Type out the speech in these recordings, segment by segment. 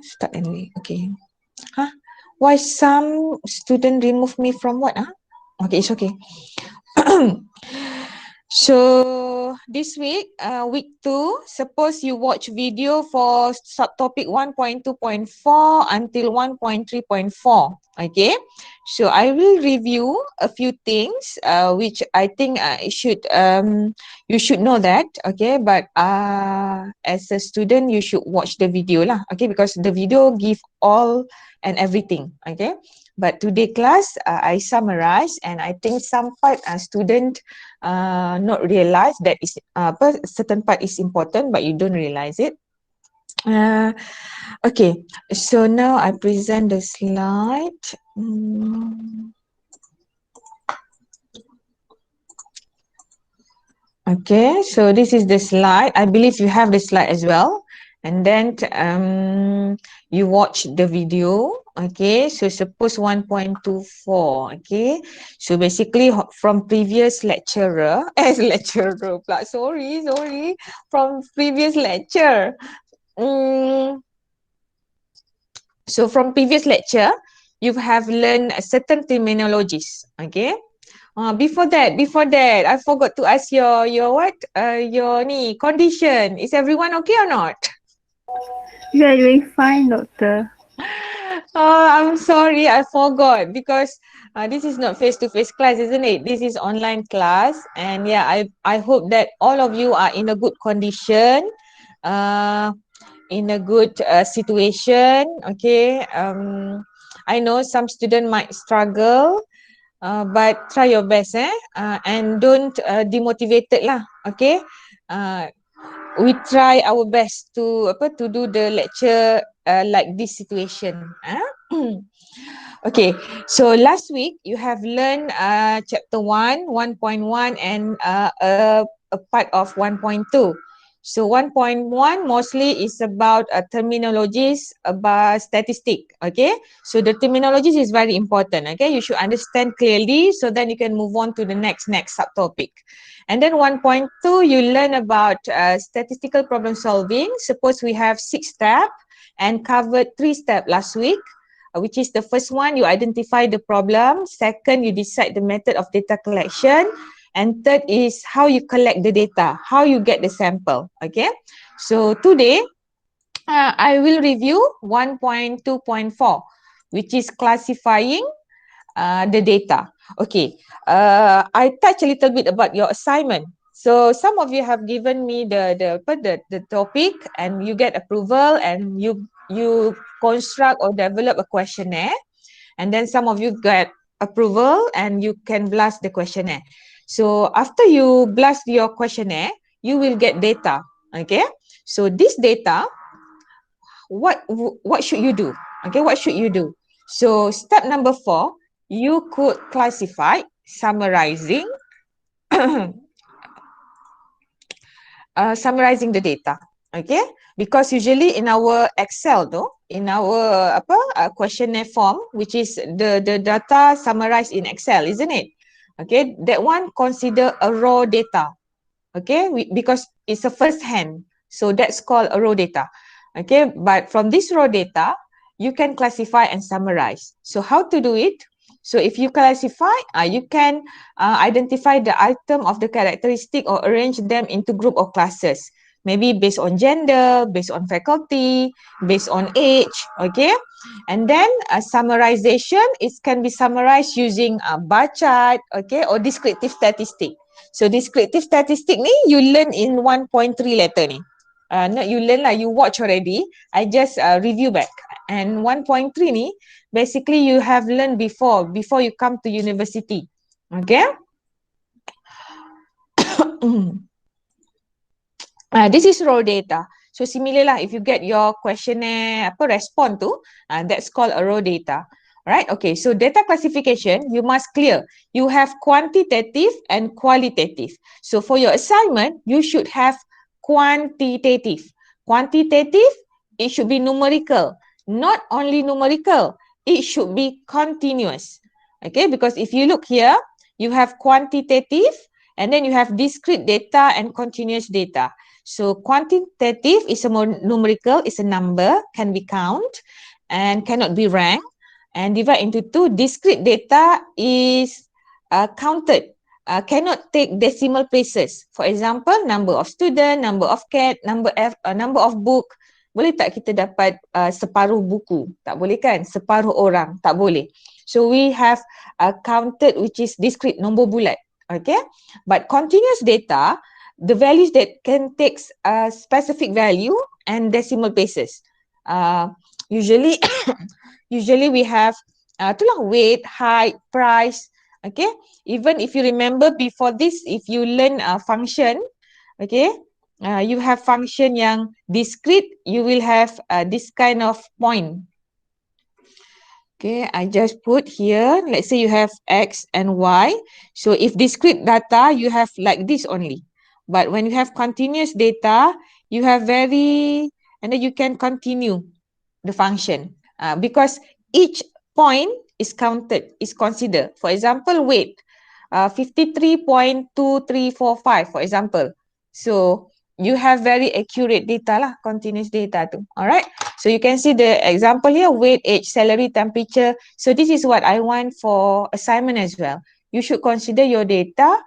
Start and okay. Huh? Why some student remove me from what? Okay, it's okay. So this week, week 2, suppose you watch video for subtopic 1.2.4 until 1.3.4. Okay, so I will review a few things which I think you should know that. Okay, but as a student you should watch the video lah. Okay, because the video give all and everything. Okay, but today class I summarize, and I think some part student not realize that is certain part is important, but you don't realize it. Okay, so now I present the slide. Okay, so this is the slide. I believe you have the slide as well. And then you watch the video. Okay, so suppose 1.24. Okay, so basically from previous lecturer, sorry, from previous lecture. So from previous lecture, you have learned certain terminologies. Okay. Before that, I forgot to ask your condition. Is everyone okay or not? You are doing fine, doctor. Oh, I'm sorry, I forgot because this is not face-to-face class, isn't it? This is online class, and yeah, I hope that all of you are in a good condition, in a good situation. Okay. I know some student might struggle. But try your best, and don't demotivated lah. Okay, we try our best to do the lecture like this situation. Okay, so last week you have learned chapter 1, 1.1, and a part of 1.2. So 1.1 mostly is about terminologies about statistic. Okay, so the terminologies is very important. Okay, you should understand clearly, so then you can move on to the next subtopic. And then 1.2 you learn about statistical problem solving. Suppose we have 6 steps and covered 3 steps last week, which is the first one, you identify the problem. Second, you decide the method of data collection. And third is how you collect the data, how you get the sample. Okay, so today I will review 1.2.4, which is classifying the data. Okay, I touch a little bit about your assignment. So some of you have given me the topic, and you get approval, and you construct or develop a questionnaire, and then some of you get approval and you can blast the questionnaire. So after you blast your questionnaire, you will get data. Okay, so this data, what should you do? Okay, what should you do? So step number 4, you could classify summarizing summarizing the data. Okay, because usually in our Excel though, in our questionnaire form, which is the data summarized in Excel, isn't it? Okay, that one consider a raw data. Okay, because it's a first hand, so that's called a raw data. Okay, but from this raw data, you can classify and summarize. So how to do it? So if you classify, you can identify the item of the characteristic or arrange them into group or classes. Maybe based on gender, based on faculty, based on age. Okay, and then summarization, it can be summarized using a bar chart. Okay, or descriptive statistic. So descriptive statistic ni you learn in 1.3 letter ni. Not you learn lah, you watch already. I just review back. And 1.3 ni, basically you have learned before you come to university. Okay. This is raw data. So similar lah, if you get your questionnaire respond to, that's called a raw data. Right? Okay, so data classification, you must clear. You have quantitative and qualitative. So for your assignment, you should have quantitative. Quantitative, it should be numerical. Not only numerical, it should be continuous. Okay, because if you look here, you have quantitative, and then you have discrete data and continuous data. So quantitative is a more numerical, is a number, can be count and cannot be ranked. And divide into two. Discrete data is counted, cannot take decimal places. For example, number of student, number of cat, number of book. Boleh tak kita dapat separuh buku? Tak boleh kan? Separuh orang? Tak boleh. So we have counted, which is discrete, nombor bulat. Okay, but continuous data, the values that can take a specific value and decimal places. Usually usually we have itulah weight, height, price. Okay, even if you remember before this, if you learn function, okay, you have function yang discrete, you will have this kind of point. Okay, I just put here, let's say you have X and Y. So if discrete data, you have like this only. But when you have continuous data, you have and then you can continue the function because each point is counted, is considered. For example, weight, 53.2345, for example. So you have very accurate data lah, continuous data tu. Alright. So you can see the example here, weight, age, salary, temperature. So this is what I want for assignment as well. You should consider your data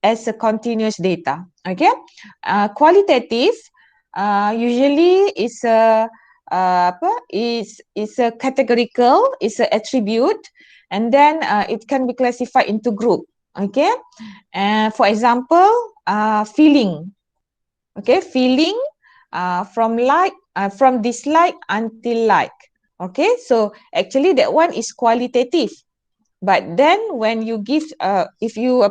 as a continuous data. Okay. Qualitative usually is a is a categorical, is a attribute, and then it can be classified into group. Okay. For example, feeling. Okay, feeling from from dislike until like. Okay, so actually that one is qualitative. But then when you give, if you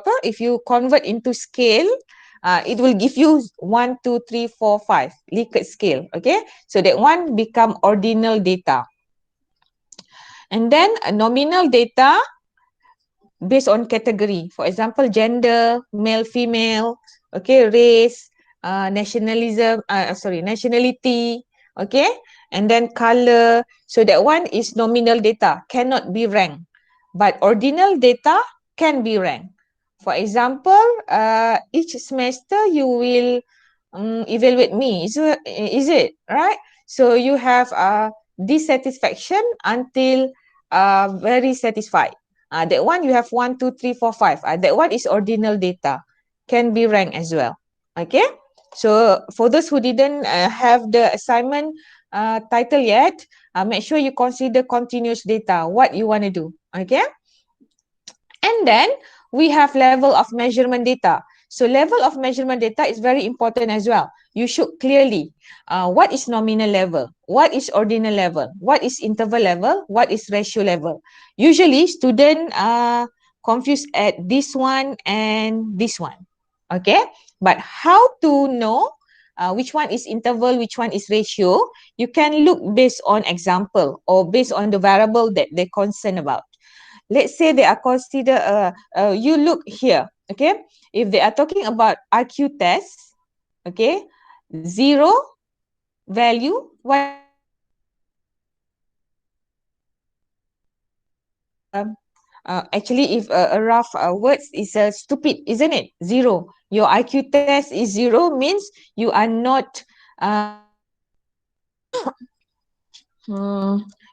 convert into scale, it will give you 1, 2, 3, 4, 5 Likert scale. Okay, so that one become ordinal data. And then nominal data based on category. For example, gender, male, female, okay, race, nationality, okay, and then color. So that one is nominal data, cannot be ranked. But ordinal data can be ranked. For example, each semester you will evaluate me. Is it right? So you have dissatisfaction until very satisfied. That one you have 1, 2, 3, 4, 5. That one is ordinal data, can be ranked as well. Okay. So for those who didn't have the assignment title yet, make sure you consider continuous data, what you want to do. Okay. And then we have level of measurement data. So level of measurement data is very important as well. You should clearly, what is nominal level? What is ordinal level? What is interval level? What is ratio level? Usually students are confused at this one and this one. Okay, but how to know which one is interval, which one is ratio? You can look based on example or based on the variable that they're concerned about. Let's say they are considered, you look here, okay? If they are talking about IQ test, okay, 0 value, what actually if a rough words is stupid, isn't it? 0. Your IQ test is 0 means you are not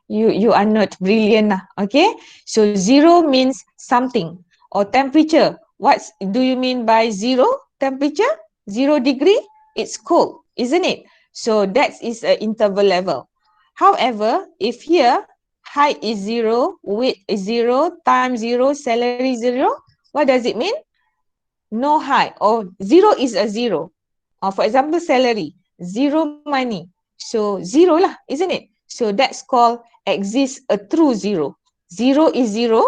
you are not brilliant, okay? So 0 means something. Or temperature, what do you mean by 0 temperature? 0 degree, it's cold, isn't it? So that is an interval level. However, if here height is 0, weight is 0, time 0, salary 0, what does it mean? No height, or 0 is a 0. For example, salary, 0 money. So 0 lah, isn't it? So that's called exists a true 0. 0 is 0.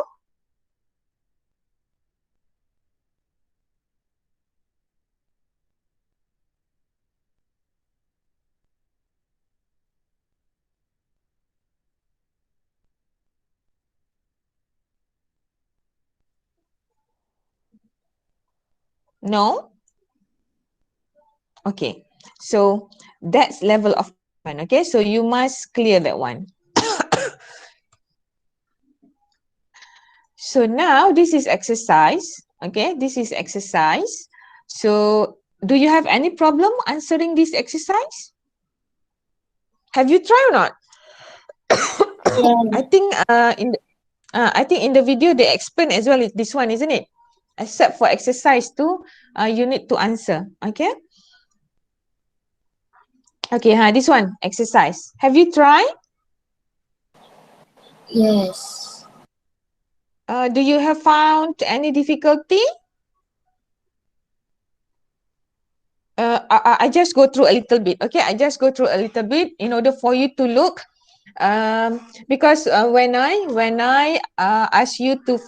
No? Okay. So that's level of measurement. Okay. So you must clear that one. So now this is exercise. Okay. This is exercise. So Do you have any problem answering this exercise? Have you tried or not? I Yeah. think I think in the video they explain as well this one, isn't it? Except for exercise 2, you need to answer. Okay. Okay, this one exercise. Have you tried? Yes. Do you have found any difficulty? I just go through a little bit. Okay, I just go through a little bit in order for you to look. Because when I ask you to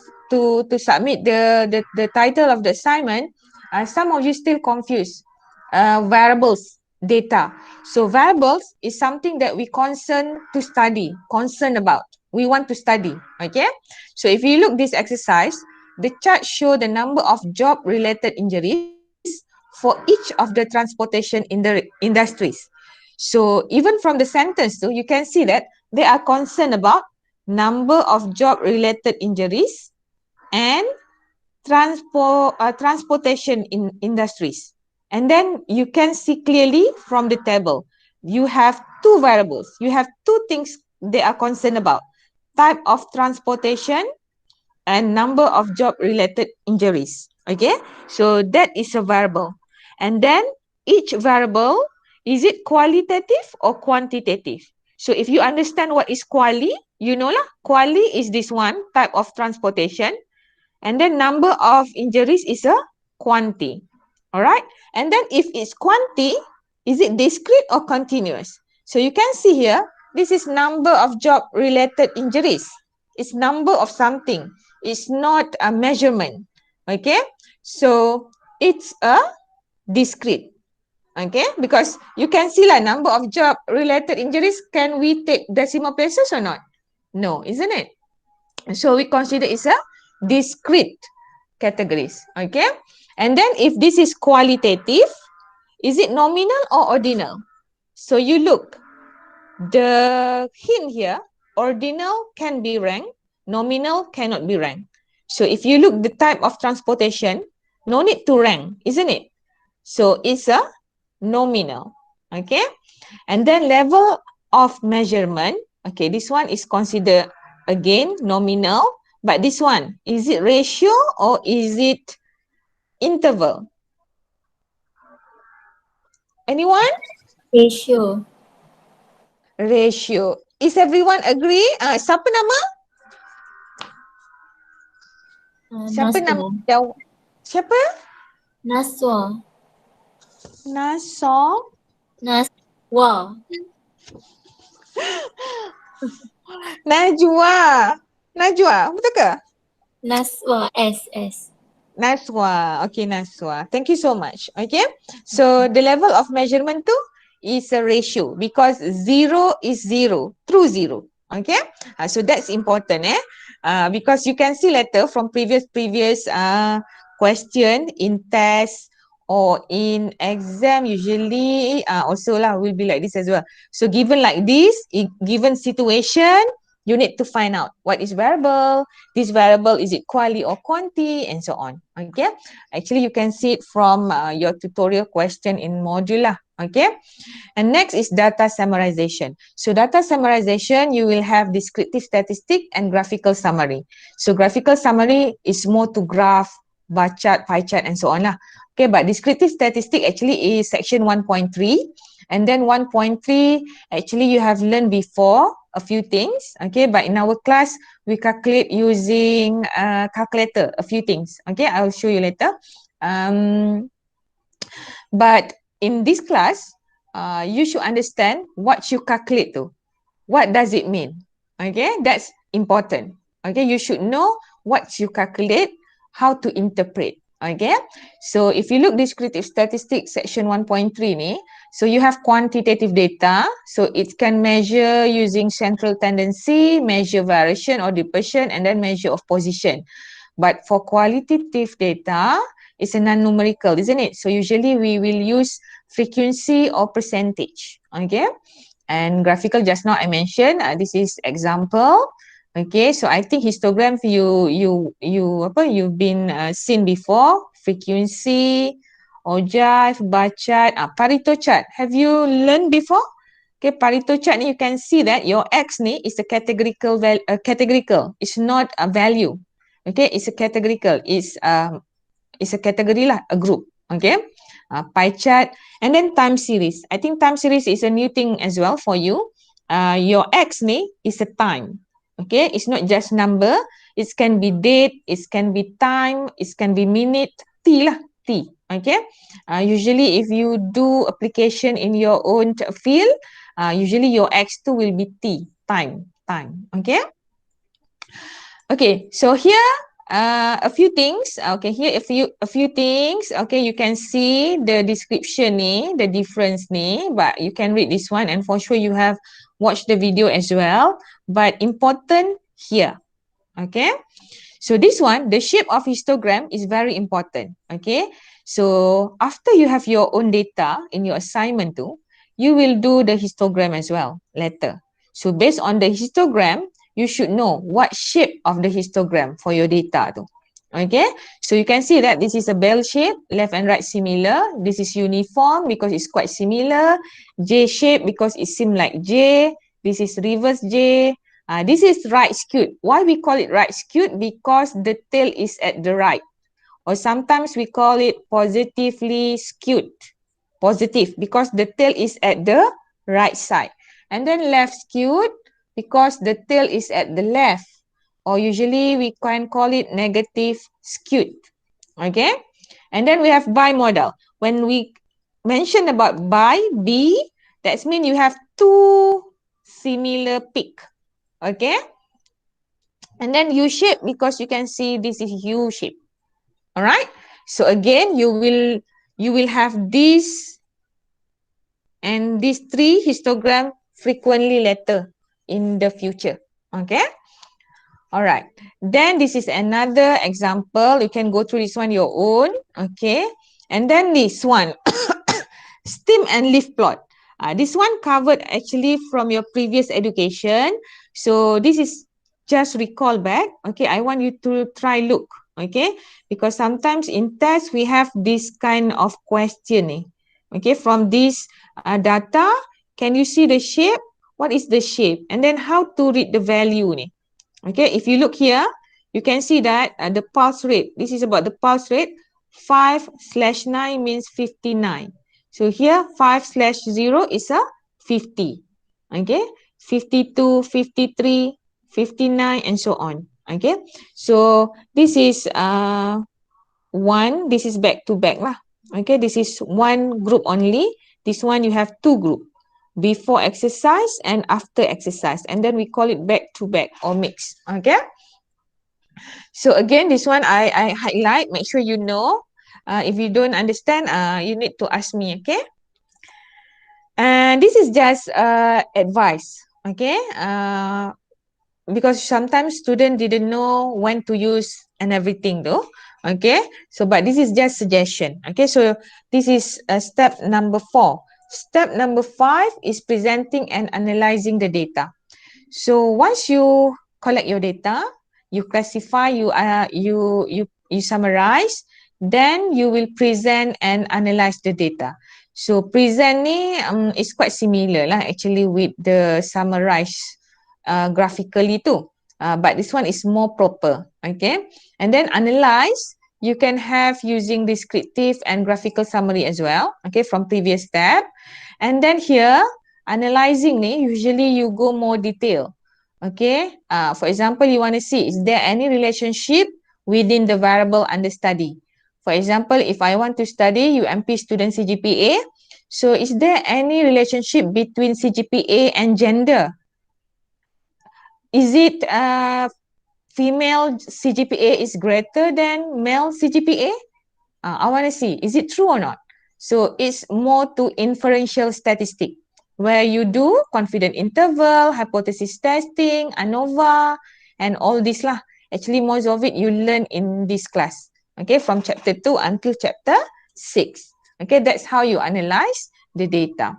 submit the title of the assignment, some of you still confused. Variables data. So variables is something that we concern about. We want to study. Okay. So if you look this exercise, the chart show the number of job related injuries for each of the transportation in the industries. So even from the sentence too, you can see that they are concerned about number of job related injuries and transportation in industries. And then you can see clearly from the table, you have two variables. You have two things they are concerned about: type of transportation and number of job related injuries. Okay, so that is a variable. And then each variable, is it qualitative or quantitative? So if you understand what is quali, you know lah, quali is this one type of transportation, and then number of injuries is a quanti. All right, and then if it's quanti, is it discrete or continuous? So you can see here, this is number of job related injuries. It's number of something. It's not a measurement. Okay, so it's a discrete. Okay, because you can see like number of job related injuries, can we take decimal places or not? No, isn't it? So we consider it's a discrete categories. Okay, and then if this is qualitative, is it nominal or ordinal? So you look, the hint here, ordinal can be ranked, nominal cannot be ranked. So if you look the type of transportation, no need to rank, isn't it? So it's a nominal. Okay, and then level of measurement. Okay, this one is considered again nominal, but this one, is it ratio or is it interval? Anyone? Ratio. Ratio. Is everyone agree? Siapa nama? Siapa nama? Naswa. Jawab. Siapa? Naswa. Naso. Naswa. Najwa. Najwa, betul ke? Naswa. S. Naswa. Okay, Naswa. Thank you so much. Okay. So the level of measurement too is a ratio because 0 is 0, true 0. Okay. So that's important because you can see later from previous question in test or in exam usually also lah will be like this as well. So given like this, given situation, you need to find out what is variable. This variable, is it quali or quanti, and so on. Okay. Actually, you can see it from your tutorial question in module lah. Okay. And next is data summarization. So data summarization, you will have descriptive statistic and graphical summary. So graphical summary is more to graph, bar chart, pie chart, and so on lah. Okay, but descriptive statistic actually is section 1.3. And then 1.3, actually you have learned before a few things. Okay, but in our class, we calculate using calculator, a few things. Okay, I will show you later. But in this class, you should understand what you calculate to. What does it mean? Okay, that's important. Okay, you should know what you calculate, how to interpret. Okay, so if you look descriptive statistics section 1.3 ni, so you have quantitative data, so it can measure using central tendency, measure variation or dispersion, and then measure of position. But for qualitative data, it's a non-numerical, isn't it? So usually we will use frequency or percentage. Okay, and graphical, just now I mentioned, this is example. Okay, so I think histogram you've been seen before, frequency ogive, bar chart, Pareto chart. Have you learned before? Okay, Pareto chart ni you can see that your X ni is a categorical categorical. It's not a value. Okay, it's a categorical. It's a category lah, a group. Okay, pie chart and then time series. I think time series is a new thing as well for you. Your X ni is a time. Okay, it's not just number. It can be date, it can be time, it can be minute, T lah, T. Okay, usually if you do application in your own field, usually your X2 will be T, time. Okay. Okay, so here a few things. Okay, here a few things. Okay, you can see the description ni, the difference ni, but you can read this one and for sure you have watched the video as well. But important here. Okay, so this one, the shape of histogram is very important. Okay, so after you have your own data in your assignment too, you will do the histogram as well later. So based on the histogram, you should know what shape of the histogram for your data too. Okay, so you can see that this is a bell shape, left and right similar. This is uniform because it's quite similar. J shape because it seems like J. This is reverse J. This is right skewed. Why we call it right skewed? Because the tail is at the right. Or sometimes we call it positively skewed. Positive because the tail is at the right side. And then left skewed because the tail is at the left. Or usually we can call it negative skewed. Okay. And then we have bimodal. When we mention about bi, B, that means you have two similar peak. Okay. And then U shape because you can see this is U shape. All right. So again, you will have this and these three histogram frequently later in the future. Okay. All right. Then this is another example. You can go through this one your own. Okay. And then this one, stem and leaf plot. This one covered actually from your previous education. So this is just recall back. Okay. I want you to try look. Okay. Because sometimes in tests we have this kind of questioning. Okay. From this data, can you see the shape? What is the shape? And then how to read the value ni? Okay, if you look here, you can see that the pulse rate, this is about the pulse rate, 5/9 means 59. So here 5/0 is a 50. Okay, 52, 53, 59 and so on. Okay, so this is one, this is back to back lah. Okay, this is one group only. This one you have two group. Before exercise and after exercise, and then we call it back to back or mix. Okay, so again this one I highlight, make sure you know. If you don't understand, you need to ask me. Okay, and this is just advice. Okay, because sometimes student didn't know when to use and everything though. Okay, so but this is just suggestion. Okay, so this is step number 4. Step number 5 is presenting and analyzing the data. So once you collect your data, you classify, you summarize, then you will present and analyze the data. So present ni is quite similar lah actually with the summarize graphically too. But this one is more proper. Okay, and then analyze, you can have using descriptive and graphical summary as well. Okay, from previous step. And then here, analyzing ni, usually you go more detail. Okay, for example, you want to see, is there any relationship within the variable under study? For example, if I want to study UMP student CGPA, so is there any relationship between CGPA and gender? Is it female CGPA is greater than male CGPA? I want to see, is it true or not? So it's more to inferential statistic, where you do confidence interval, hypothesis testing, ANOVA, and all this lah. Actually, most of it you learn in this class. Okay, from chapter 2 until chapter 6. Okay, that's how you analyze the data.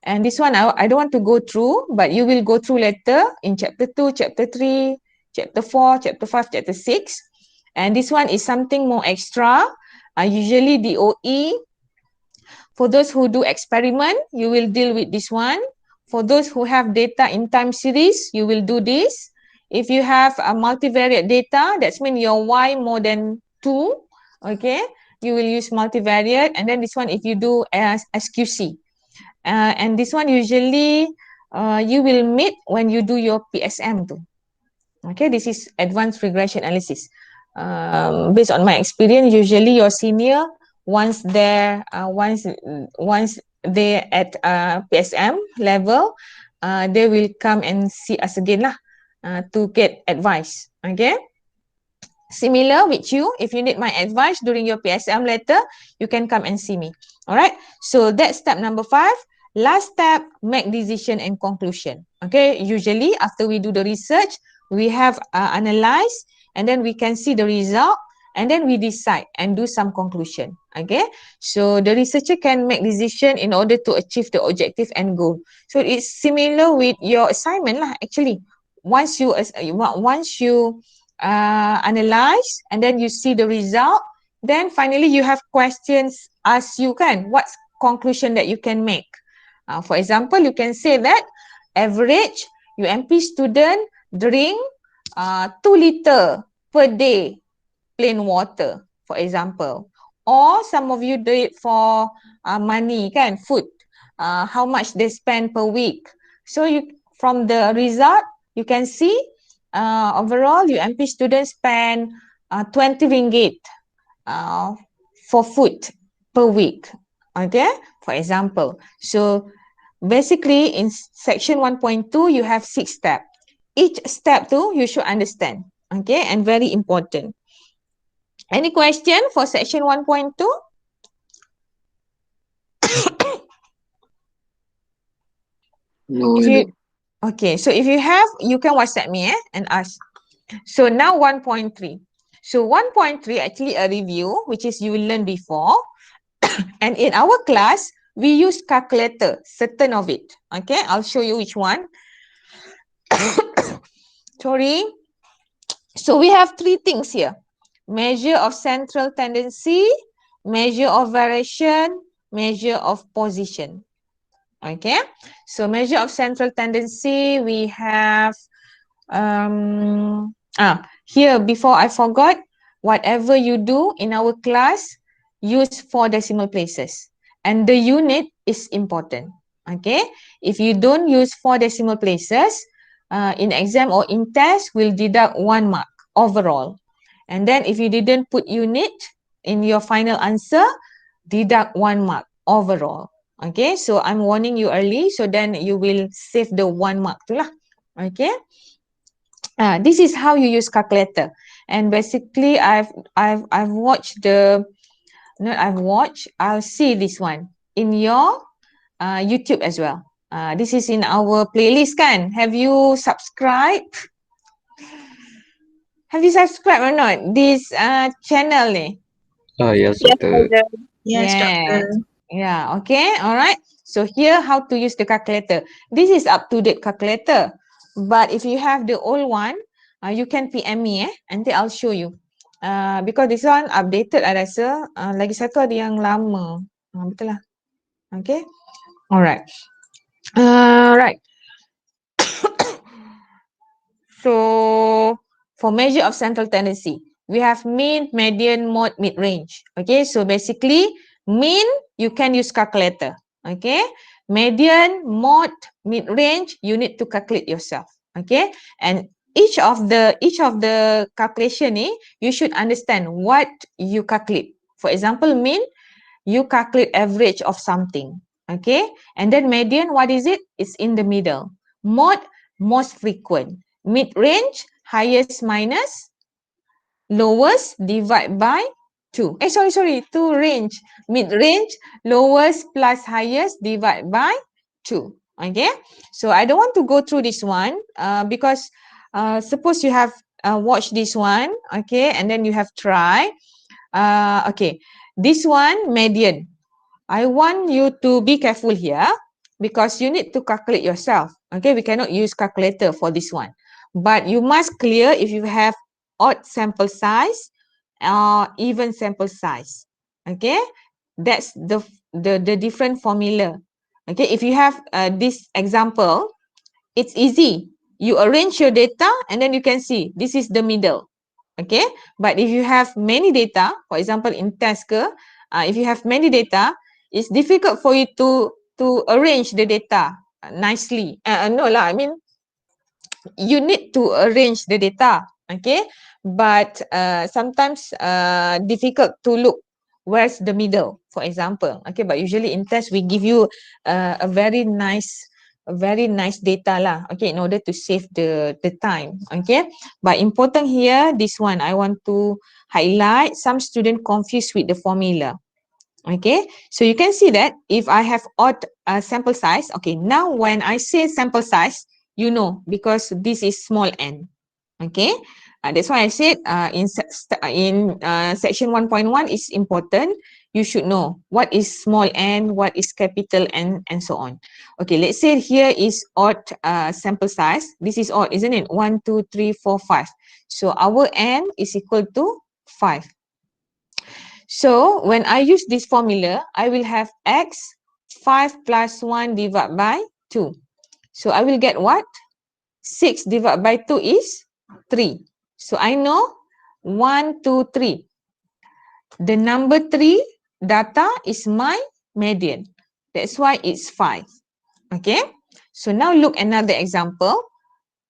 And this one, I don't want to go through, but you will go through later in chapter 2, chapter 3, chapter 4, chapter 5, chapter 6. And this one is something more extra. Usually DOE For those who do experiment, you will deal with this one. For those who have data in time series, you will do this. If you have a multivariate data, that's mean your y more than 2, okay, you will use multivariate. And then this one, if you do as SQC. And this one usually you will meet when you do your PSM too. Okay, this is advanced regression analysis. Based on my experience, usually your senior, once they're once they at PSM level, they will come and see us again lah, to get advice. Okay. Similar with you, if you need my advice during your PSM letter, you can come and see me. All right. So that's step number 5. Last step, make decision and conclusion. Okay. Usually after we do the research, we have analyze, and then we can see the result, and then we decide and do some conclusion. Okay. So the researcher can make decision in order to achieve the objective and goal. So it's similar with your assignment lah. Actually, once you analyze and then you see the result, then finally you have questions ask you kan, what's conclusion that you can make. For example, you can say that average UMP student drink 2 liter per day plain water, for example. Or some of you do it for money kan, food, how much they spend per week. So you, from the result, you can see overall UMP students spend 20 ringgit for food per week. Okay, for example. So basically in section 1.2, you have 6 steps. Each step too, you should understand. Okay, and very important. Any question for section 1.2? No, If you, okay, so if you have, you can WhatsApp me and ask. So now 1.3. So 1.3 actually a review, which is you learned before. And in our class, we use calculator, certain of it. Okay, I'll show you which one. Sorry. So we have 3 things here. Measure of central tendency, measure of variation, measure of position. Okay, so measure of central tendency, we have here, before I forgot, whatever you do in our class, use 4 decimal places, and the unit is important. Okay, if you don't use 4 decimal places in exam or in test, will deduct 1 mark overall. And then if you didn't put unit in your final answer, deduct 1 mark overall. Okay, so I'm warning you early, so then you will save the 1 mark tu lah. Okay. This is how you use calculator. And basically I've watched the, not I've watched, I'll see this one in your YouTube as well. This is in our playlist kan? Have you subscribed? Have you subscribed or not? This channel ni? yes, Doctor. Yes, Doctor. Yeah, okay, all right. So here, how to use the calculator. This is up-to-date calculator. But if you have the old one, you can PM me nanti I'll show you. Because this one updated, I rasa. Lagi satu ada yang lama. Betul lah. Okay. Alright. Right. So, for measure of central tendency, we have mean, median, mode, mid-range. Okay, so basically, mean, you can use calculator. Okay, median, mode, mid-range, you need to calculate yourself. Okay, and each of the calculation you should understand what you calculate. For example, mean, you calculate average of something. Okay, and then median, what is it? It's in the middle. Mode, most frequent. Mid-range, highest minus lowest divide by 2. Sorry, 2 range. Mid-range, lowest plus highest divide by 2. Okay, so I don't want to go through this one because suppose you have watched this one, okay, and then you have tried. Okay, this one, median. I want you to be careful here because you need to calculate yourself. Okay, we cannot use calculator for this one. But you must clear if you have odd sample size or even sample size. Okay, That's the different formula. Okay, if you have this example, it's easy. You arrange your data and then you can see this is the middle. Okay, but if you have many data, for example in Tasker, if you have many data, it's difficult for you to arrange the data nicely. No lah, I mean you need to arrange the data, okay, but sometimes difficult to look where's the middle, for example. Okay, but usually in test we give you a very nice data lah, okay, in order to save the time. Okay, but important here, this one I want to highlight. Some student confused with the formula. Okay, so you can see that if I have odd sample size, okay, now when I say sample size, you know, because this is small n. Okay, that's why I said in section 1.1 is important. You should know what is small n, what is capital N, and so on. Okay, let's say here is odd sample size. This is odd, isn't it? 1, 2, 3, 4, 5. So our n is equal to 5. So when I use this formula, I will have x 5 plus 1 divided by 2. So I will get what? 6 divided by 2 is 3. So I know 1, 2, 3. The number 3 data is my median. That's why it's 5. Okay. So now look another example.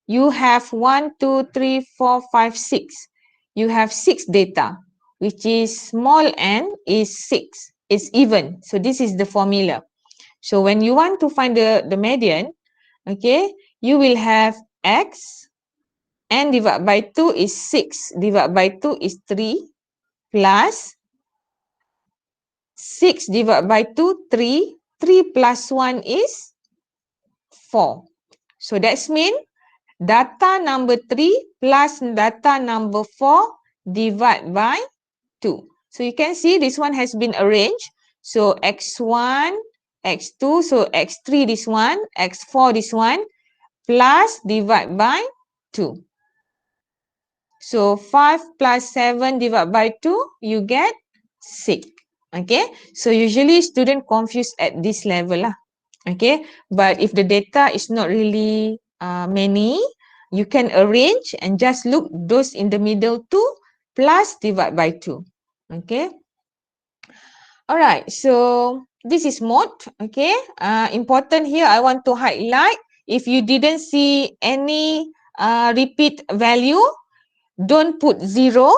You have 1, 2, 3, 4, 5, 6. You have 6 data, which is small n is 6. It's even. So this is the formula. So when you want to find the median, okay, you will have x, n divided by 2 is 6, divided by 2 is 3, plus 6 divided by 2, 3, 3 plus 1 is 4. So that's mean data number 3 plus data number 4 divided by 2. So you can see this one has been arranged. So x1, x2, so x3 this one, x4 this one, plus divide by 2. So 5 plus 7 divided by 2, you get 6. Okay, so usually student confused at this level lah. Okay, but if the data is not really many, you can arrange and just look those in the middle 2 plus divide by 2. Okay. All right. So this is mode. Okay. Important here, I want to highlight. If you didn't see any repeat value, don't put 0.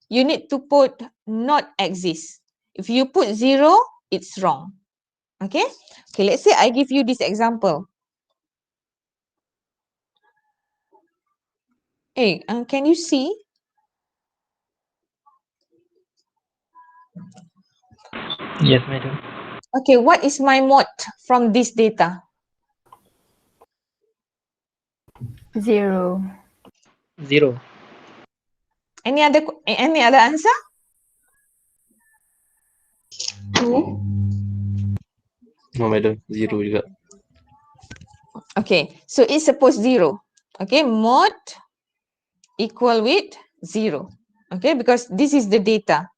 You need to put not exist. If you put 0, it's wrong. Okay. Okay. Let's say I give you this example. Hey, can you see? Yes, madam. Okay, what is my mode from this data? 0. 0. Any other answer? 2. No, madam. 0 juga. Okay, so it's supposed 0. Okay, mode equal with 0. Okay, because this is the data.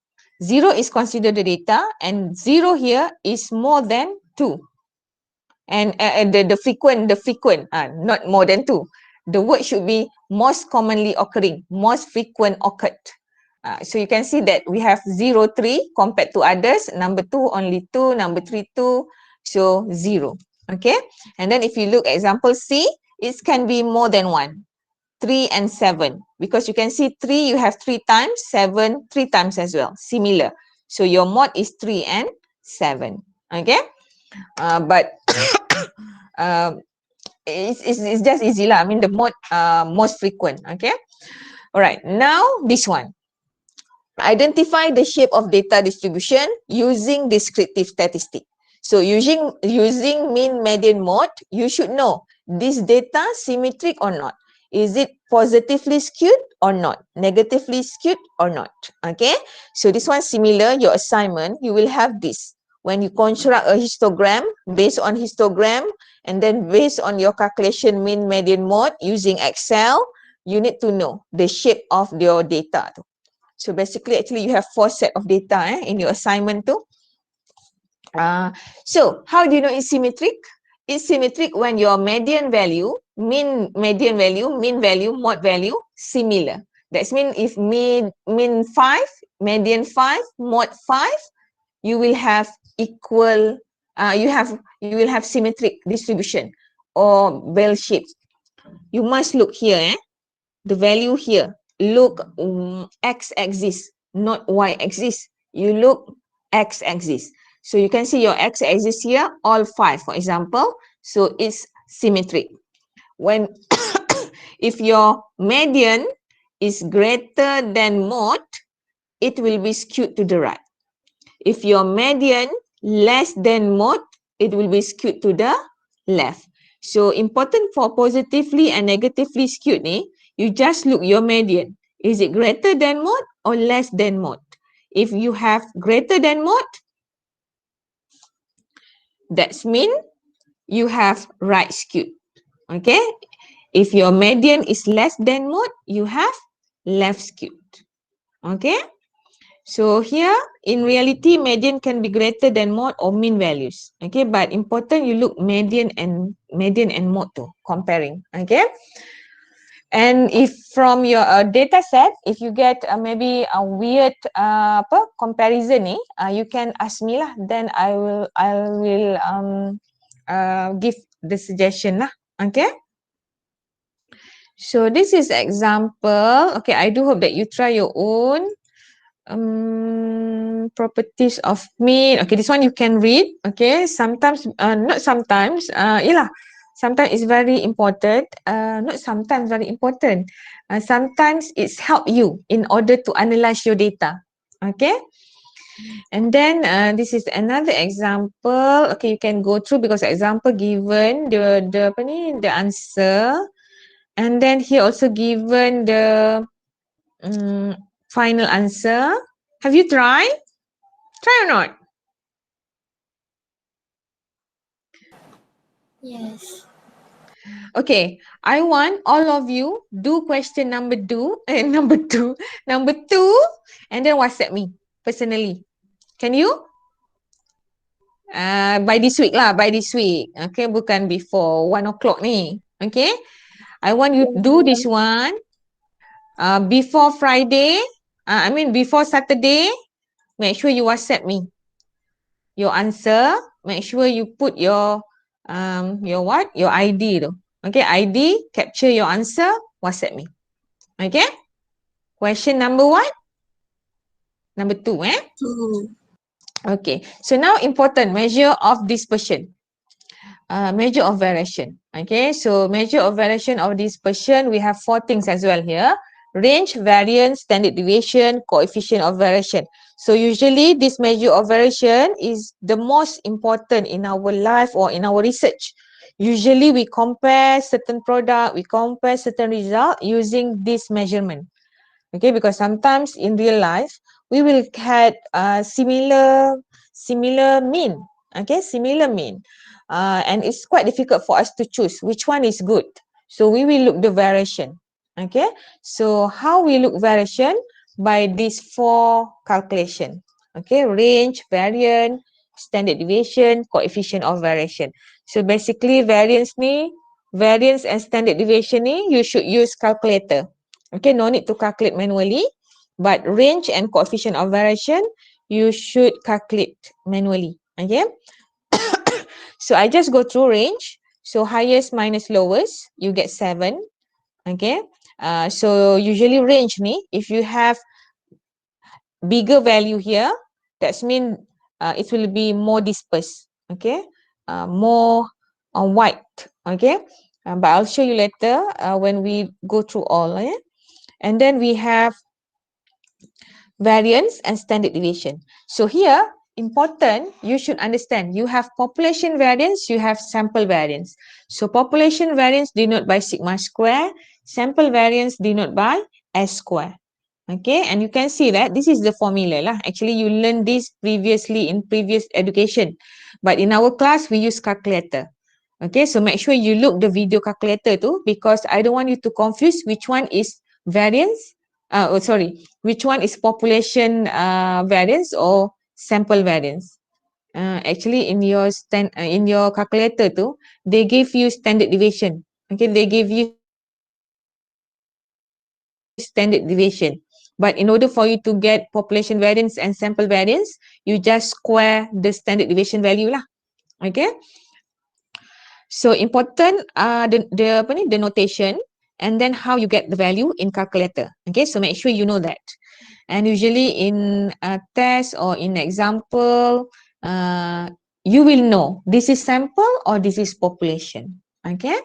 0 is considered the data and 0 here is more than 2. And the frequent, not more than 2. The word should be most commonly occurring, most frequent occurred. So you can see that we have 0, 3 compared to others. Number 2 only 2, number 3 2, so 0. Okay, and then if you look at example C, it can be more than 1. 3 and 7, because you can see 3 you have 3 times, 7 3 times as well, similar. So your mode is 3 and 7. Okay, but it's just easy lah. I mean the mode most frequent. Okay, all right, now this one. Identify the shape of data distribution using descriptive statistic. So using mean median mode, you should know this data symmetric or not. Is it positively skewed or not? Negatively skewed or not? Okay. So this one similar, your assignment, you will have this. When you construct a histogram, based on histogram, and then based on your calculation mean median mode using Excel, you need to know the shape of your data. So basically, actually you have 4 set of data in your assignment too. So how do you know it's symmetric? It's symmetric when your median value, mean value, mode value similar. That's mean if mean 5, median 5, mode 5, you will have equal, you will have symmetric distribution or bell shaped. You must look here, the value here. Look x-axis, not y-axis. You look x-axis. So you can see your x-axis here, all 5, for example. So it's symmetric. When if your median is greater than mode, it will be skewed to the right. If your median less than mode, it will be skewed to the left. So important for positively and negatively skewed ni, you just look your median. Is it greater than mode or less than mode? If you have greater than mode, that's mean you have right skewed. Okay. If your median is less than mode, you have left skewed. Okay. So here, in reality, median can be greater than mode or mean values. Okay, but important you look median and mode too, comparing. Okay, and if from your data set, if you get maybe a weird comparison ni, you can ask me lah. Then I will give the suggestion lah. Okay. So this is example. Okay, I do hope that you try your own. Properties of mean. Okay, this one you can read. Okay, sometimes not sometimes, sometimes it's very important, not sometimes very important, sometimes it's help you in order to analyze your data. Okay, and then this is another example. Okay, you can go through because example given the answer, and then here also given the final answer. Have you tried? Try or not? Yes. Okay, I want all of you do question number two, and then WhatsApp me personally. Can you? By this week lah, by this week. Okay, bukan before 1 o'clock ni. Okay, I want you do this one before Friday. Before Saturday. Make sure you WhatsApp me your answer. Make sure you put your your ID tu. Okay, ID, capture your answer, WhatsApp me. Okay. Question number what? Number 2, 2. Okay. So now important measure of dispersion. Measure of variation. Okay. So measure of variation of dispersion, we have 4 things as well here. Range, variance, standard deviation, coefficient of variation. So usually this measure of variation is the most important in our life or in our research. Usually we compare certain product, we compare certain result using this measurement. Okay, because sometimes in real life, we will get similar mean. Okay, similar mean. And it's quite difficult for us to choose which one is good. So we will look the variation. Okay, so how we look variation? By these 4 calculation. Okay, range, variance, standard deviation, coefficient of variation. So basically variance and standard deviation ni, you should use calculator. Okay, no need to calculate manually, but range and coefficient of variation, you should calculate manually. Okay. So I just go through range. So highest minus lowest, you get 7. Okay. So usually range ni, if you have bigger value here, that's mean it will be more dispersed. Okay. More wide. Okay. But I'll show you later when we go through all. And then we have variance and standard deviation. So here, important, you should understand, you have population variance, you have sample variance. So population variance denoted by sigma square, sample variance denoted by S square. Okay, and you can see that this is the formula lah. Actually, you learned this previously in previous education. But in our class, we use calculator. Okay, so make sure you look the video calculator too, because I don't want you to confuse which one is variance, which one is population variance or sample variance. actually in your calculator tu, they give you standard deviation. Okay, they give you standard deviation. But in order for you to get population variance and sample variance, you just square the standard deviation value lah. Okay. So important the notation and then how you get the value in calculator. Okay, so make sure you know that. And usually in a test or in example, you will know this is sample or this is population. Okay.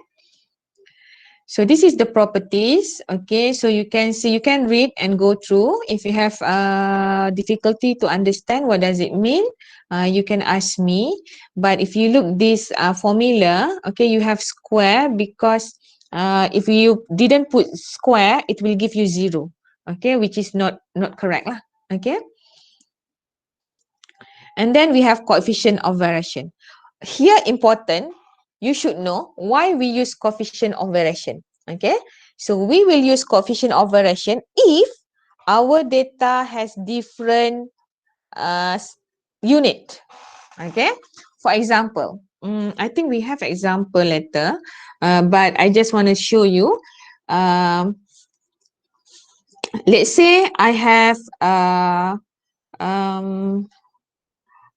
So this is the properties. Okay, so you can see, you can read and go through. If you have difficulty to understand what does it mean, you can ask me. But if you look this formula, okay, you have square because if you didn't put square, it will give you 0. Okay, which is not correct lah. Okay. And then we have coefficient of variation. Here important, you should know why we use coefficient of variation. Okay, so we will use coefficient of variation if our data has different unit. Okay, for example, I think we have example later, but I just want to show you. Let's say I have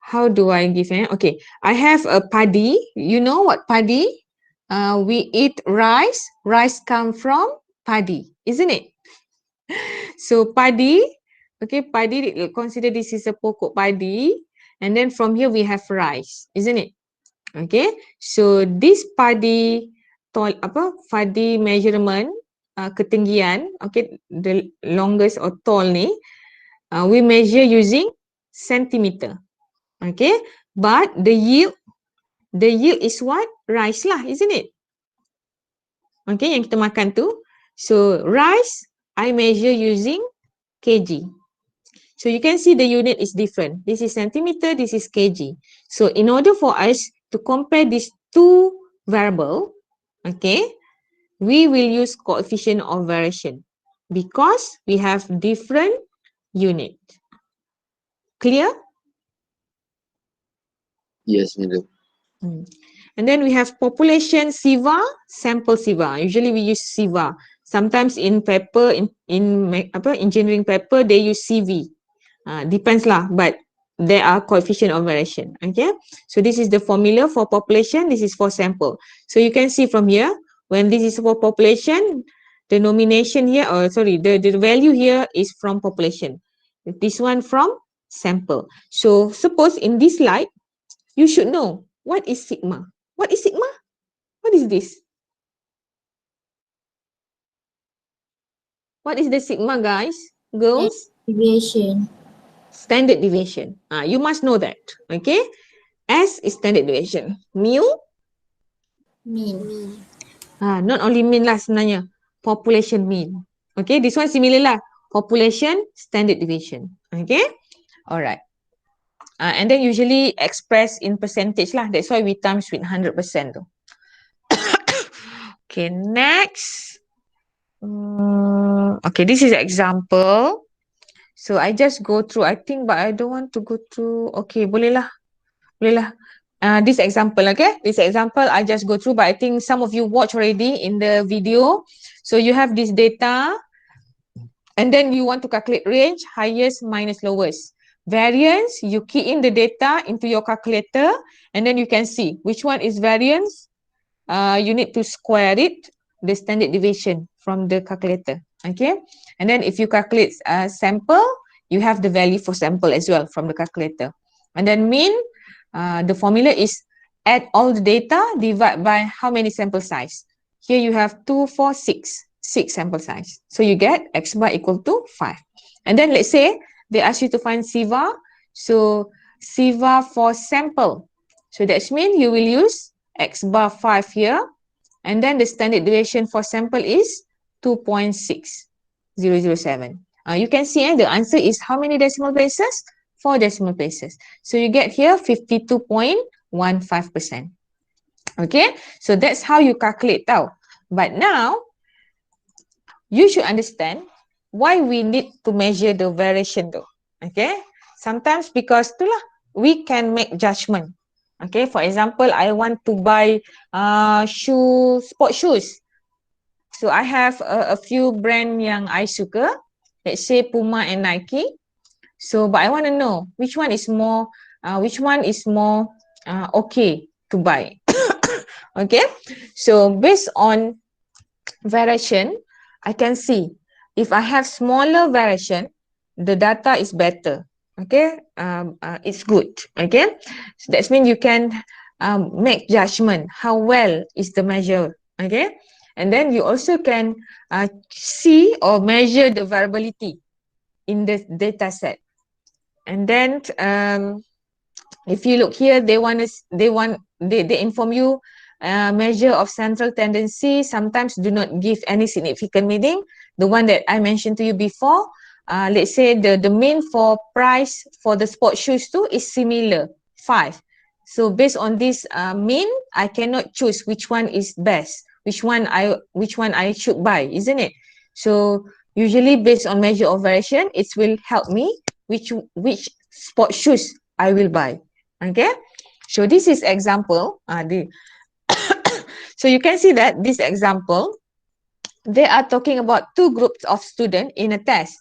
how do I give it? Okay, I have a paddy. You know what paddy? We eat rice. Rice come from paddy, isn't it? So paddy, okay, paddy, consider this is a pokok paddy. And then from here we have rice, isn't it? Okay, so this paddy, paddy measurement, ketinggian, okay, the longest or tall ni, we measure using centimeter. Okay, but the yield is what? Rice lah, isn't it? Okay, yang kita makan tu. So rice, I measure using kg. So you can see the unit is different. This is centimeter, this is kg. So in order for us to compare these two variable, okay, we will use coefficient of variation because we have different unit. Clear? Yes, madam. And then we have population SIVA, sample SIVA. Usually we use SIVA. Sometimes in paper, in engineering paper, they use CV. Depends lah, but there are coefficient of variation. Okay, so this is the formula for population. This is for sample. So you can see from here, when this is for population, the nomination here, or sorry, the value here is from population. This one from sample. So suppose in this slide, you should know what is sigma. What is sigma? What is this? What is the sigma, guys? Girls? Deviation. Standard deviation. You must know that. Okay. S is standard deviation. Mu? Mean. Not only mean lah sebenarnya. Population mean. Okay. This one similar lah. Population standard deviation. Okay. Alright. And then usually expressed in percentage lah. That's why we times with 100% tu. Okay, next. Okay, this is example. So I just go through, I think, but I don't want to go through. Okay, boleh lah. Boleh lah. This example, okay? This example, I just go through, but I think some of you watch already in the video. So you have this data, and then you want to calculate range, highest minus lowest. Variance, you key in the data into your calculator, and then you can see which one is variance. You need to square it, the standard deviation from the calculator. Okay, and then if you calculate sample, you have the value for sample as well from the calculator. And then mean, the formula is add all the data, divide by how many sample size. Here you have 2, 4, 6 sample size. So you get x bar equal to 5. And then let's say they ask you to find SIVA. So SIVA for sample. So that means you will use x bar 5 here. And then the standard deviation for sample is 2.6007. You can see the answer is how many decimal places? 4 decimal places. So you get here 52.15%. Okay, so that's how you calculate tau. But now, you should understand why we need to measure the variation though. Okay, sometimes because itulah, we can make judgment. Okay, for example, I want to buy sport shoes. So I have a few brand yang I suka. Let's say Puma and Nike. So, but I want to know which one is more okay to buy. Okay, so based on variation, I can see if I have smaller variation, the data is better. Okay, it's good. Okay, so that means you can make judgment how well is the measure. Okay, and then you also can see or measure the variability in the data set. And then if you look here, they inform you measure of central tendency sometimes do not give any significant meaning. The one that I mentioned to you before, let's say the mean for price for the sport shoes too is similar, 5. So based on this mean, I cannot choose which one is best, which one I should buy, isn't it? So usually based on measure of variation, it will help me which sport shoes I will buy. Okay, so this is example. So you can see that this example, they are talking about two groups of students in a test,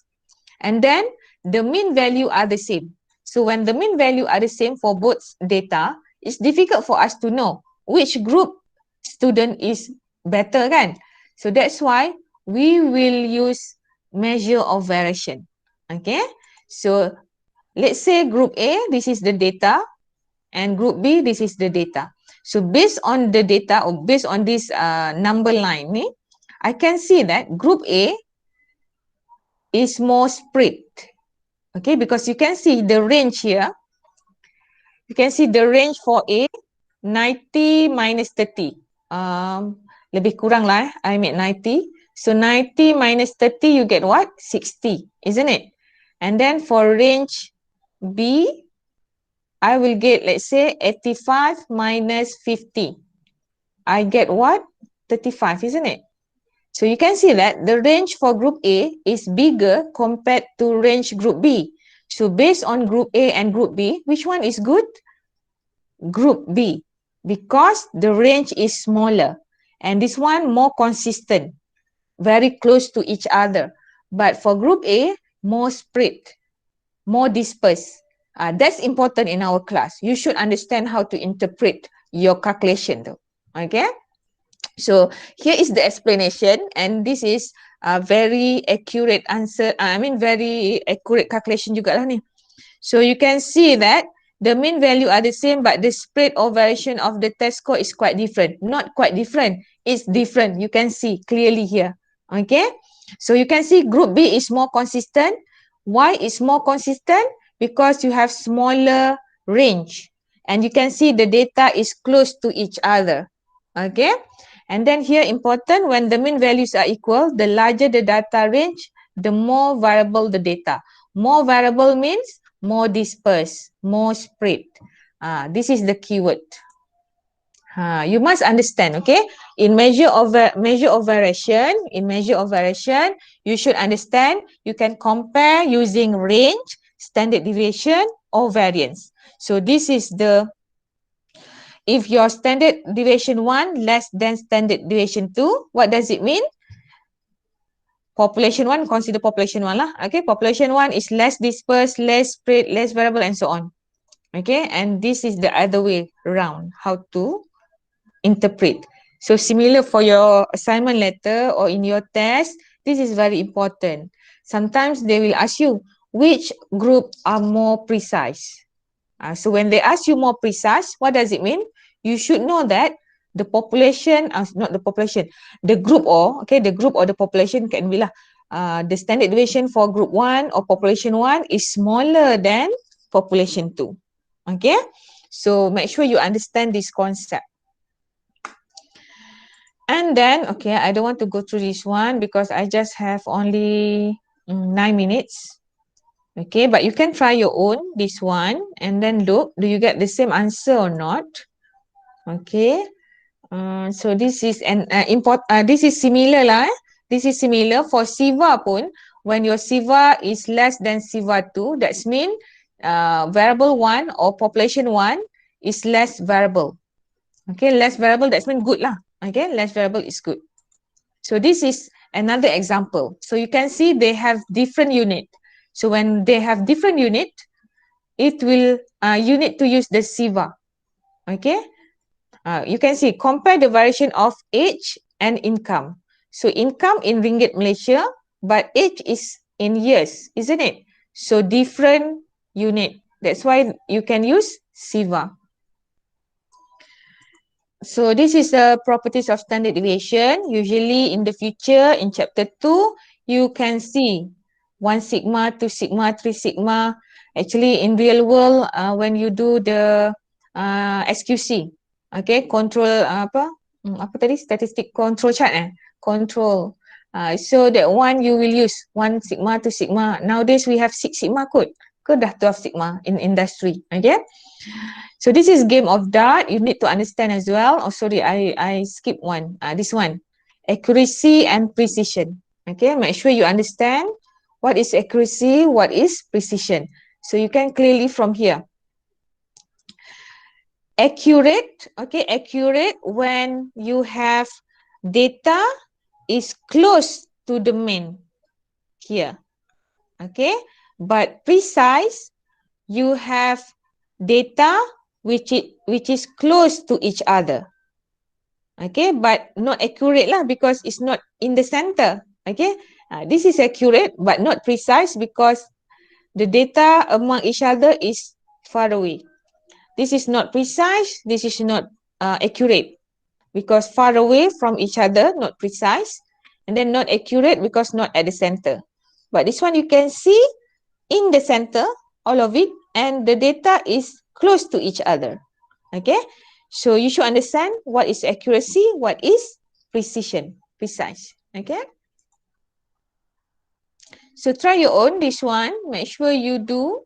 and then the mean value are the same. So when the mean value are the same for both data, it's difficult for us to know which group student is better, kan? So that's why we will use measure of variation. Okay, so let's say group A, this is the data, and group B, this is the data. So based on the data or based on this number line, I can see that group A is more spread. Okay, because you can see the range here. You can see the range for A, 90 minus 30. Lebih kurang lah, I made 90. So 90 minus 30, you get what? 60, isn't it? And then for range B, I will get, let's say, 85 minus 50. I get what? 35, isn't it? So you can see that the range for group A is bigger compared to range group B. So based on group A and group B, which one is good? Group B, because the range is smaller. And this one more consistent, very close to each other. But for group A, more spread, more dispersed. That's important in our class. You should understand how to interpret your calculation though. Okay. So here is the explanation, and this is a very accurate answer. Very accurate calculation juga lah ni. So you can see that the mean value are the same, but the spread or variation of the test score is quite different. Not quite different, it's different. You can see clearly here. Okay. So you can see group B is more consistent. Why is more consistent? Because you have smaller range, and you can see the data is close to each other. Okay. And then here important, when the mean values are equal, the larger the data range, the more variable the data. More variable means more dispersed, more spread. This is the keyword. You must understand, okay? In measure of variation, you should understand. You can compare using range, standard deviation, or variance. So this is the, if your standard deviation 1 less than standard deviation 2, what does it mean? Population 1, consider population 1 lah. Okay, population 1 is less dispersed, less spread, less variable, and so on. Okay, and this is the other way around, how to interpret. So similar for your assignment letter or in your test, this is very important. Sometimes they will ask you which group are more precise. So when they ask you more precise, what does it mean? You should know that the population, not the population, the group or, okay, the group or the population can be lah. The standard deviation for group 1 or population 1 is smaller than population 2. Okay, so make sure you understand this concept. And then, okay, I don't want to go through this one because I just have only 9 minutes. Okay, but you can try your own, this one, and then look, do you get the same answer or not? Okay, so this is an this is similar lah. This is similar for SIVA pun. When your SIVA is less than SIVA 2, that's mean variable 1 or population 1 is less variable. Okay, less variable, that's mean good lah. Okay, less variable is good. So this is another example. So you can see they have different unit. So when they have different unit, it will, you need to use the SIVA. Okay, you can see, compare the variation of age and income. So income in ringgit Malaysia, but age is in years, isn't it? So different unit. That's why you can use SIVA. So this is the properties of standard deviation. Usually in the future, in chapter 2, you can see 1 sigma, 2 sigma, 3 sigma. Actually, in real world, when you do the SQC, okay, control apa tadi, statistic control chart control. So that one you will use 1 sigma, 2 sigma. Nowadays we have 6 sigma kot. Ke dah 12 sigma in industry, okay? So this is game of dart. You need to understand as well. Oh, sorry, I skipped one. This one, accuracy and precision. Okay, make sure you understand what is accuracy, what is precision. So you can clearly from here. Accurate, okay, accurate when you have data is close to the mean here. Okay, but precise, you have data which is close to each other. Okay, but not accurate lah because it's not in the center. Okay, this is accurate but not precise because the data among each other is far away. This is not precise, this is not accurate because far away from each other, not precise, and then not accurate because not at the center. But this one you can see in the center, all of it, and the data is close to each other. Okay, so you should understand what is accuracy, what is precision, precise. Okay, so try your own this one, make sure you do.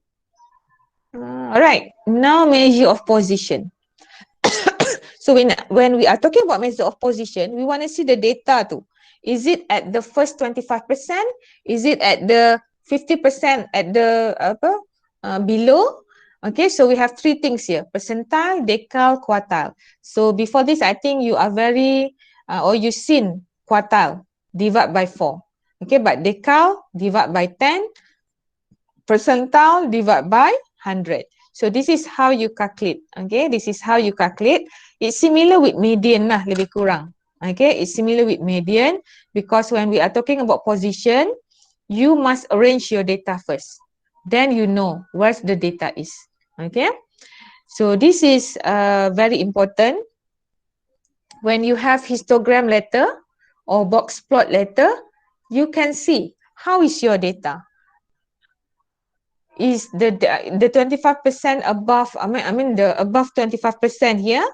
All right, now measure of position. So when we are talking about measure of position, we want to see the data too. Is it at the first 25%? Is it at the 50% at the below? Okay, so we have 3 things here: percentile, decal, quartile. So before this, I think you are very or you've seen quartile divide by 4. Okay, but decal divide by 10, percentile divide by 100. So this is how you calculate. Okay, this is how you calculate. It's similar with median lah, lebih kurang. Okay, it's similar with median because when we are talking about position, you must arrange your data first. Then you know where the data is. Okay, so this is very important. When you have histogram letter or box plot letter, you can see how is your data. Is the 25% above, I mean the above 25% here,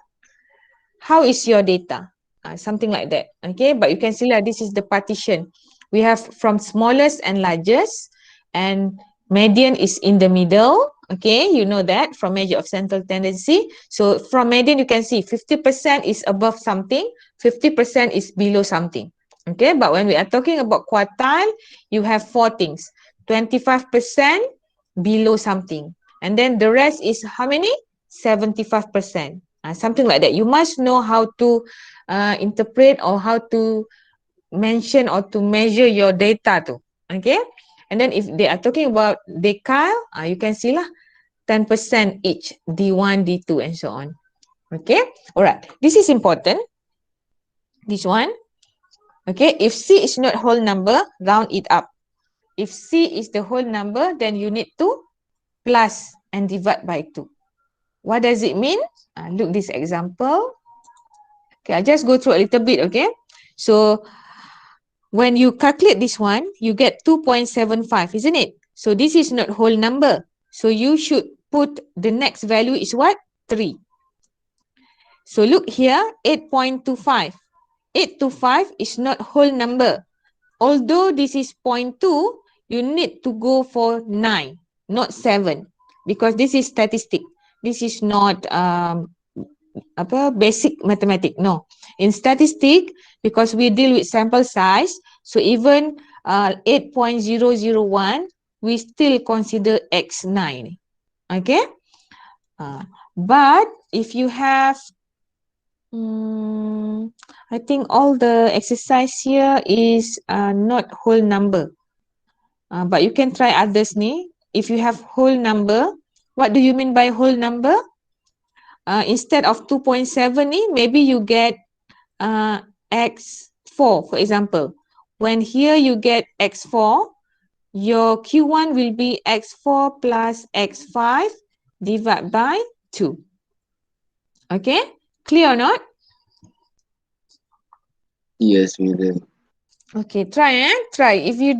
how is your data? Something like that. Okay, but you can see like this is the partition. We have from smallest and largest, and median is in the middle. Okay, you know that from measure of central tendency. So from median you can see 50% is above something, 50% is below something. Okay, but when we are talking about quartile, you have 4 things: 25% below something, and then the rest is how many? 75%. Something like that. You must know how to interpret or how to mention or to measure your data too. Okay, and then if they are talking about decal, you can see lah, 10% each, D1, D2 and so on. Okay, all right, this is important, this one. Okay, if C is not whole number, round it up. If C is the whole number, then you need to plus and divide by 2. What does it mean? Look this example. Okay, I'll just go through a little bit, okay? So when you calculate this one, you get 2.75, isn't it? So this is not whole number. So you should put the next value is what? 3. So look here, 8.25. 825 is not whole number. Although this is 0.2, you need to go for 9, not 7, because this is statistic. This is not basic mathematics. No, in statistic, because we deal with sample size, so even 8.001, we still consider X9. Okay. But if you have, I think all the exercise here is not whole number. But you can try others ni. If you have whole number, what do you mean by whole number? Instead of 2.7 ni, maybe you get x4, for example. When here you get x4, your Q1 will be x4 plus x5 divided by 2. Okay, clear or not? Yes, madam. Okay, try try. If you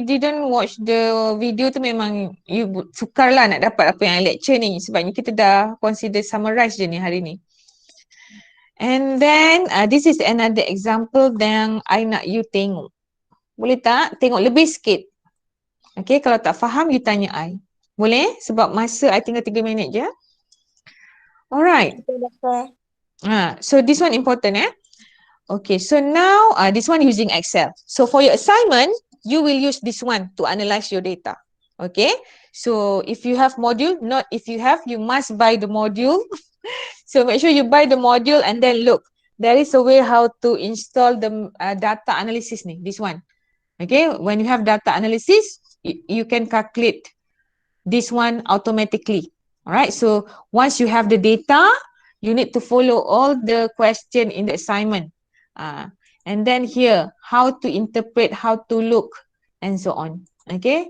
didn't watch the video tu memang you sukar lah nak dapat apa yang lecture ni sebabnya kita dah consider summarize je ni hari ni. And then this is another example yang I nak you tengok. Boleh tak? Tengok lebih sikit. Okay, kalau tak faham you tanya I. Boleh? Sebab masa I tinggal 3 minit je. Alright. So this one important Okay, so now this one using Excel. So for your assignment, you will use this one to analyze your data. Okay, so if you have module, not if you have, you must buy the module. So make sure you buy the module and then look. There is a way how to install the data analysis ni, this one. Okay, when you have data analysis, you can calculate this one automatically. All right, so once you have the data, you need to follow all the question in the assignment. And then here, how to interpret, how to look, and so on. Okay,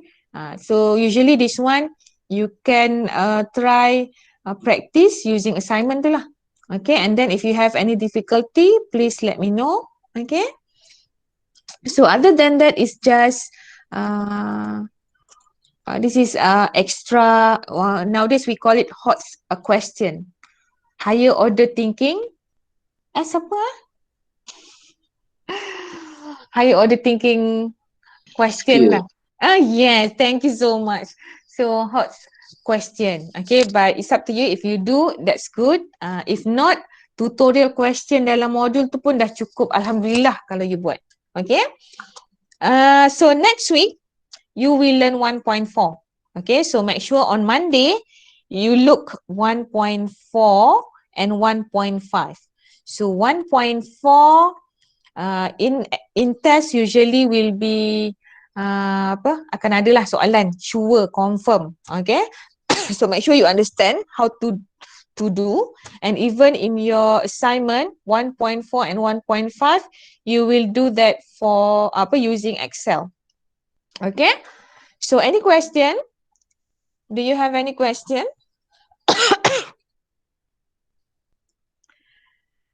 so usually this one, you can try practice using assignment tu lah. Okay, and then if you have any difficulty, please let me know. Okay, so other than that, it's just this is extra, nowadays we call it hot question. Higher order thinking. Apa? Higher order thinking question lah. Yes, thank you so much. So hot question. Okay, but it's up to you. If you do, that's good. If not, tutorial question dalam modul tu pun dah cukup. Alhamdulillah kalau you buat. Okay. So next week, you will learn 1.4. Okay, so make sure on Monday, you look 1.4 and 1.5. So 1.4 in test usually will be akan adalah soalan sure confirm. Okay, so make sure you understand how to do, and even in your assignment 1.4 and 1.5 you will do that for using Excel. Okay, so any question? Do you have any question?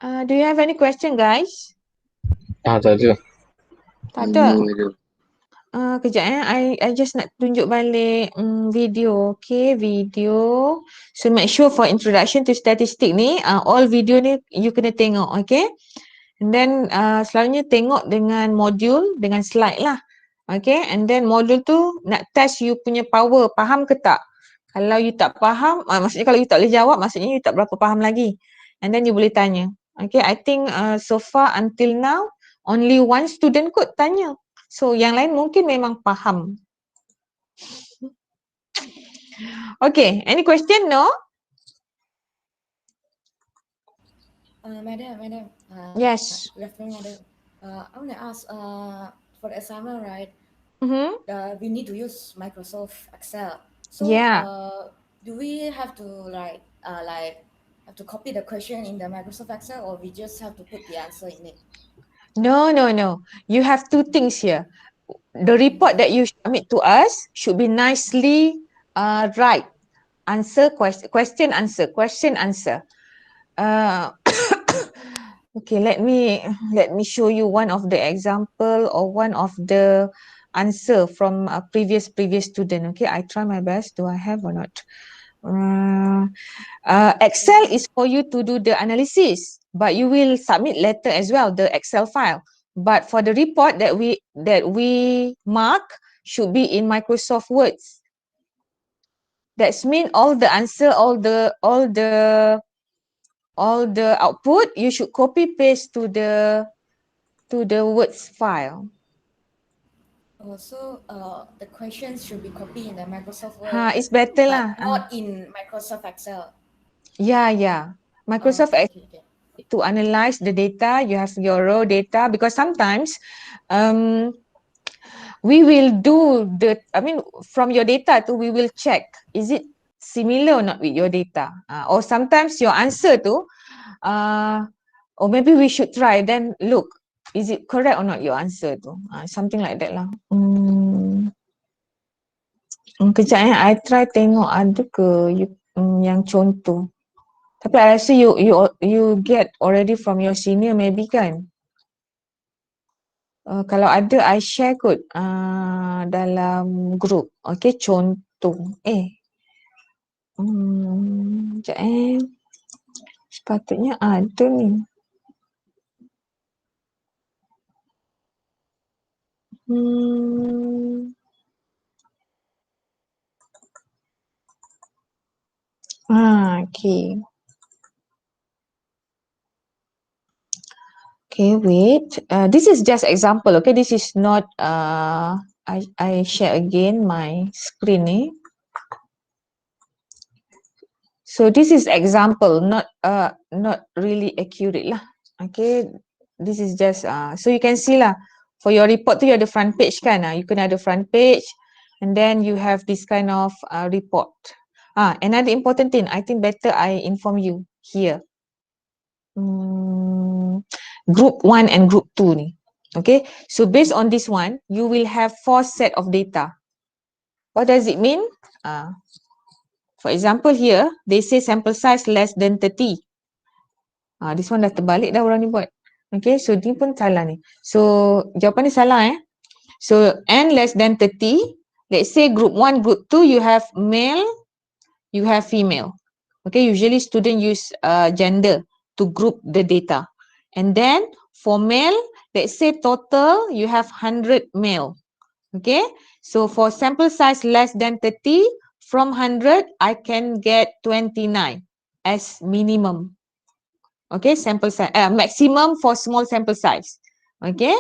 Do you have any question, guys? Tak ada. Tak ada. No, madam. Kejap I just nak tunjuk balik video. Okay, video. So make sure for introduction to statistic ni, all video ni you kena tengok, okay? And then selalunya tengok dengan modul, dengan slide lah. Okay, and then modul tu nak test you punya power, faham ke tak? Kalau you tak faham, maksudnya kalau you tak boleh jawab, maksudnya you tak berapa faham lagi. And then you boleh tanya. Okay, I think so far until now, only one student kot tanya. So yang lain mungkin memang faham. Okay, any question? No? Madam. Yes. Good afternoon, madam. I want to ask, for the assignment, right? We need to use Microsoft Excel. So, Yeah. do we have to have to copy the question in the Microsoft Excel, or we just have to put the answer in it? No. You have two things here. The report that you submit to us should be nicely right. Answer, question, answer. Okay, let me show you one of the example or one of the answer from a previous student. Okay, I try my best. Do I have or not? Excel is for you to do the analysis, but you will submit later as well the Excel file. But for the report that we mark should be in Microsoft Words. That's mean all the answer, all the output you should copy paste to the Words file. So the questions should be copied in the Microsoft Word, It's better but lah. not in Microsoft Excel. Yeah. Microsoft Okay. to analyze the data, you have your raw data, because sometimes we will do from your data we will check, is it similar or not with your data? Or sometimes your answer or maybe we should try, then look, is it correct or not your answer something like that lah. Kejap I try tengok ada ke yang contoh. Tapi I rasa you get already from your senior maybe kan. Kalau ada I share kot dalam group. Okay, contoh. Sekejap sepatutnya ada ni. Okay. Okay, wait. This is just example. Okay, this is not. I share again my screen ni. So this is example, not really accurate lah. Okay, this is just so you can see lah. For your report tu you ada front page kan? You can ada front page, and then you have this kind of report. Another important thing, I think better I inform you here. Group 1 and group 2 ni. Okay, so based on this one, you will have 4 set of data. What does it mean? For example here, they say sample size less than 30. This one dah terbalik dah orang ni buat. Okay, so ni pun salah ni. So jawapan ni salah So n less than 30. Let's say group 1, group 2, you have male, you have female. Okay, usually student use gender to group the data. And then for male, let's say total you have 100 male. Okay, so for sample size less than 30, from 100 I can get 29 as minimum. Okay, sample size, maximum for small sample size. Okay,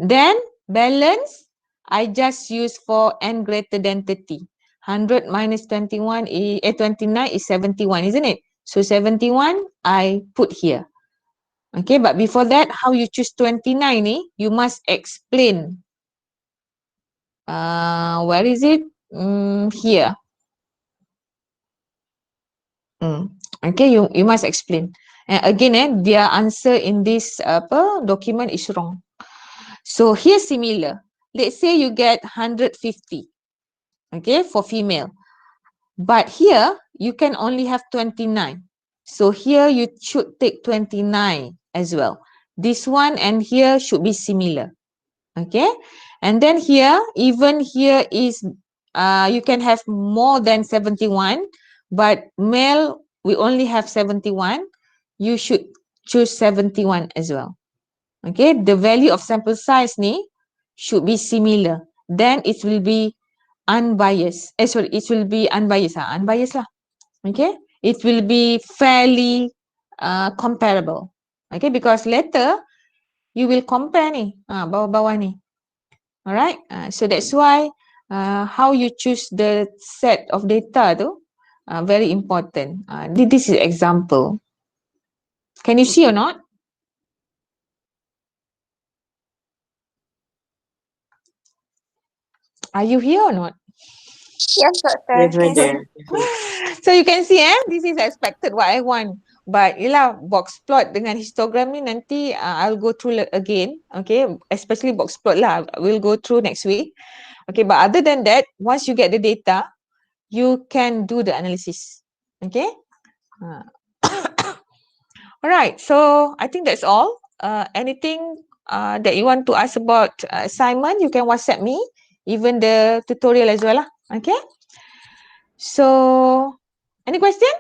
then balance I just use for n greater than 30. 100 minus 29 is 71, isn't it? So 71 I put here. Okay, but before that, how you choose 29 ni, you must explain. Where is it? Here. Okay, you must explain. And again, their answer in this document is wrong. So here similar. Let's say you get 150. Okay, for female. But here you can only have 29. So here you should take 29 as well. This one and here should be similar. Okay, and then here, even here is you can have more than 71, but male we only have 71. You should choose 71 as well. Okay, the value of sample size ni should be similar. Then it will be unbiased. It will be unbiased. Unbiased lah. Okay, it will be fairly comparable. Okay, because later you will compare ni, bawah-bawah ni. Alright, so that's why how you choose the set of data tu very important. This is example. Can you see or not? Are you here or not? Yes, Doctor. Yes, right there. So you can see this is expected what I want. But yelah, box plot dengan histogram ni nanti I'll go through again. Okay, especially box plot lah. We'll go through next week. Okay, but other than that, once you get the data, you can do the analysis. Okay. Alright, so I think that's all. Anything that you want to ask about assignment, you can WhatsApp me, even the tutorial as well. Okay. So, any question?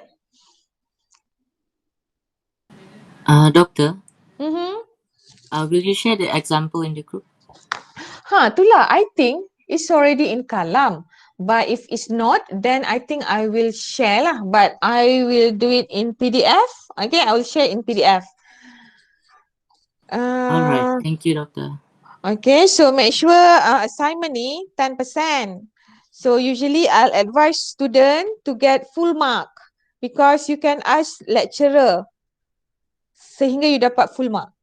Doctor, Mm-hmm. will you share the example in the group? Itulah. I think it's already in Kalam. But if it's not, then I think I will share lah. But I will do it in PDF. Okay, I will share in PDF. All right. Thank you, Doctor. Okay, so make sure assignment ni 10%. So usually I'll advise student to get full mark because you can ask lecturer sehingga you dapat full mark.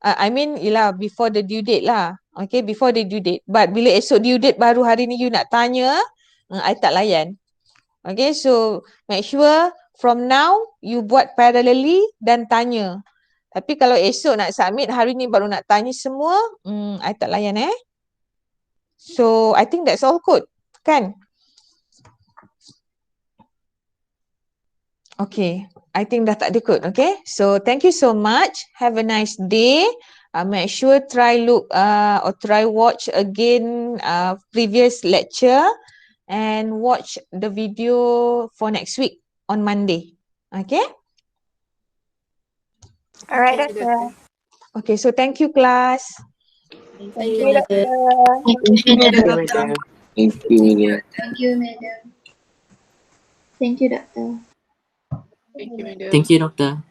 I mean ialah before the due date lah. Okay, before the due date. But bila esok due date baru hari ni you nak tanya, I tak layan. Okay, so make sure from now you buat parallelly dan tanya. Tapi kalau esok nak submit hari ni baru nak tanya semua, I tak layan So I think that's all good, kan? Okay, I think dah tak ada kot. Okay, so thank you so much. Have a nice day. Make sure try look or try watch again previous lecture and watch the video for next week on Monday. Okay. All right, Doctor. Okay, so thank you class. Thank you, Doctor. Thank you, Doctor. Thank you, Media. Thank you, madam. Thank you, doctor. Thank you, Doctor.